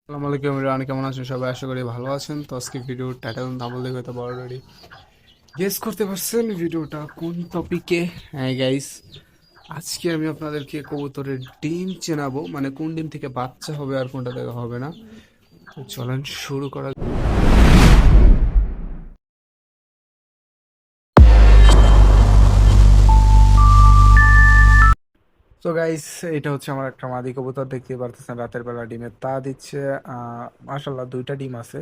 আসসালামু আলাইকুম রানি, কেমন আছেন সবাই? আশা করি ভালো আছেন। তো আজকে ভিডিওর টাইটেল নাম দেখে হয়তো অলরেডি গেস করতে পারছেন ভিডিওটা কোন টপিকে। হ্যাঁ গাইস, আজকে আমি আপনাদেরকে কবুতরের ডিম চেনাবো, মানে কোন ডিম থেকে বাচ্চা হবে আর কোনটা থেকে হবে না। তো চলেন শুরু করা। তো গাইস, এটা হচ্ছে আমার একটা মাদি কবুতর, দেখতে পারতেছেন রাতের বেলা ডিমের তা দিচ্ছে। মাশাল্লাহ দুইটা ডিম আছে।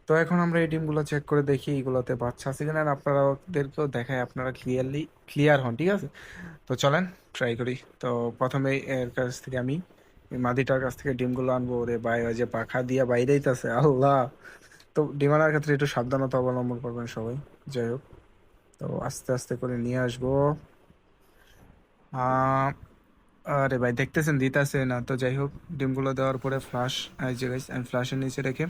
তো এখন আমরা এই ডিমগুলো চেক করে দেখি এগুলোতে বাচ্চা আছে কিনা, আর আপনাদেরকেও দেখায়, আপনারা ক্লিয়ার হন, ঠিক আছে? তো চলেন ট্রাই করি। তো প্রথমে এর কাছ থেকে আমি এই মাদিটার কাছ থেকে ডিমগুলো আনবো। ওরে ভাই, ওই যে পাখা দিয়া বাইরেইতেছে, আল্লাহ! তো ডিম আনার ক্ষেত্রে একটু সাবধানতা অবলম্বন করবেন সবাই। যাই হোক, তো আস্তে আস্তে করে নিয়ে আসবো। আহ আরে ভাই, দেখতেছেন দিতেছে না। তো যাই হোক, ডিমগুলো দেওয়ার পরে ফ্লাশ, এই যে guys, আমি ফ্লাশের নিচে রেখে,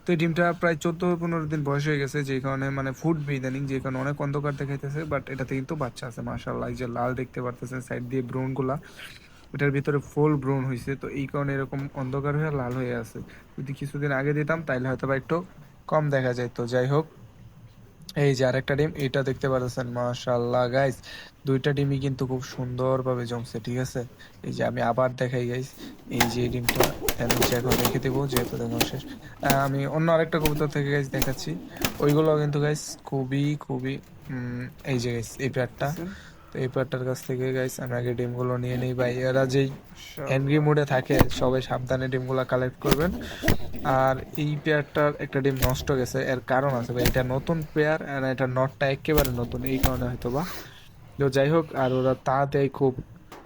তো এই ডিমটা প্রায় 14-15 দিন বয়স হয়ে গেছে, যে কারণে মানে ফুটবে ইদানিং, যে কারণে অনেক অন্ধকার দেখাইতেছে, বাট এটাতে কিন্তু বাচ্চা আছে মাশাআল্লাহ। এই যে লাল দেখতে পারতেছেন সাইড দিয়ে ব্রুন গুলা, এটার ভিতরে ফুল ব্রুন হয়েছে, তো এই কারণে এরকম অন্ধকার হয়ে লাল হয়ে আছে। যদি কিছুদিন আগে দিতাম তাইলে হয়তো বা একটু কম দেখা যায়। তো যাই হোক, এই যে আরেকটা ডিম, এটা দেখতে পাচ্ছেন মাশাআল্লাহ গাইস, দুইটা ডিমই কিন্তু খুব সুন্দরভাবে জমছে, ঠিক আছে? এই যে আমি আবার দেখাই গাইস, এই যে এই ডিমটা দেন হচ্ছে এখন রেখে দেবো, যেহেতু দেখানো শেষ। আমি অন্য আরেকটা কবুতর থেকে গাইস দেখাচ্ছি, ওইগুলো কিন্তু গাইস খুবই খুবই এই যে গাইস এই প্যাডটা, তো এই প্যাডটার কাছ থেকে গাইস আমি আগে ডিমগুলো নিয়ে নিই। ভাই, এরা যেই হ্যাংরি মুডে থাকে, সবাই সাবধানে ডিমগুলো কালেক্ট করবেন। আর এই পেয়ারটার একটা ডিম নষ্ট গেছে, এর কারণ আছে ভাই, এটা নতুন পেয়ার আর এটা নটটা একেবারে নতুন, এই কারণে হয়তো বা। তো যাই হোক, আর ওরা তা দেয় খুব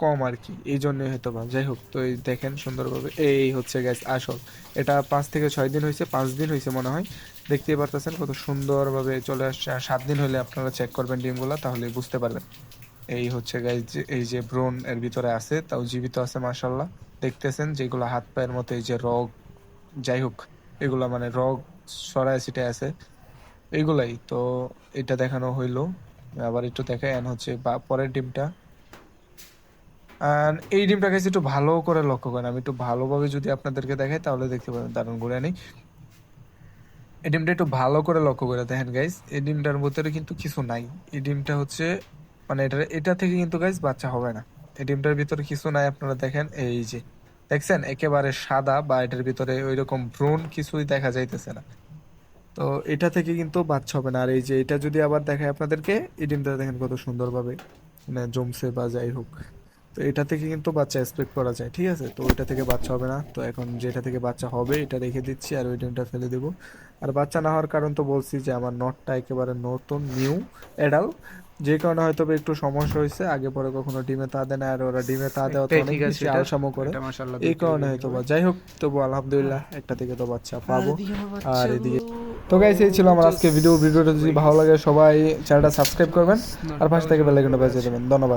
কম আর কি, এই জন্যই হয়তো বা। যাই হোক, তো এই দেখেন সুন্দরভাবে, এই হচ্ছে গ্যাস আসল। এটা 5 থেকে 6 দিন হয়েছে, 5 দিন হয়েছে মনে হয়। দেখতেই পারতেছেন কত সুন্দরভাবে চলে আসছে। আর 7 দিন হলে আপনারা চেক করবেন ডিমগুলা, তাহলে বুঝতে পারবেন। এই হচ্ছে গাইজ, এই যে ব্রণ এর ভিতরে আছে, তাও জীবিত আছে মাশাল্লাহ। দেখতেছেন যেগুলো হাত পায়ের মতো এই যে রগ, যাই হোক, এগুলা মানে রগ সরায় ছিটে আছে, এইগুলাই তো। এটা দেখানো হইলো, আবার একটু দেখায় এন হচ্ছে পরের ডিমটা। আর এই ডিমটা কাছে একটু ভালো করে লক্ষ্য করেন, আমি একটু ভালোভাবে যদি আপনাদেরকে দেখাই তাহলে দেখতে পাবেন, দারুণ ঘুরে নেই। এই ডিমটা একটু ভালো করে লক্ষ্য করে দেখেন গাইস, এই ডিমটার ভিতরে কিন্তু কিছু নাই। এই ডিমটা হচ্ছে মানে এটা থেকে কিন্তু গাইস বাচ্চা হবে না। এই ডিমটার ভিতরে কিছু নাই, আপনারা দেখেন, এই যে দেখছেন একেবারে সাদা, বা এটার ভিতরে ওইরকম ভ্রূণ কিছুই দেখা যাইতেছে না। তো এটা থেকে কিন্তু বাচ্চা হবে না। আর এই যে এটা যদি আবার দেখায় আপনাদেরকে, এই ডিমটা দেখেন কত সুন্দরভাবে মানে জমছে, বা যাই হোক। তো এটা থেকে কিন্তু বাচ্চা এক্সপেক্ট করা যায়, ঠিক আছে? তো ওইটা থেকে বাচ্চা হবে না। তো এখন যেটা থেকে বাচ্চা হবে এটা রেখে দিচ্ছি, আর ওই ডিমটা ফেলে দেবো। আর বাচ্চা না হওয়ার কারণ তো বলছি, যে আমার নটটা একেবারে নতুন নিউ অ্যাডাল, যে কারণে হয়তো বা একটু সমস্যা হয়েছে, আগে পরে কখনো ডিমে তা দেয় না, আর ওরা ডিমে তা দেওয়া তো একটাই অনেক ঠিক আছে বেশি এটার, আলসামো করে, এটা মাশাআল্লাহ এই দুইটাই কারণে বেবি হয়তো বা। বয়। যাই হোক, তবু আলহামদুলিল্লাহ একটা থেকে তো বাচ্চা আর পাবো। এদিকে আমার আর এদিকে, বাচ্চাগুলো তো গাইস এই ছিল আমার আজকে ভিডিওটা যদি হয়ে ভালো গেছে। লাগে সবাই চ্যানেলটা সাবস্ক্রাইব করবেন, না, আর পাশে তাও থেকে বেল জোড়া আইকনটা জোড়া বাজিয়ে আছে। দেবেন। ধন্যবাদ।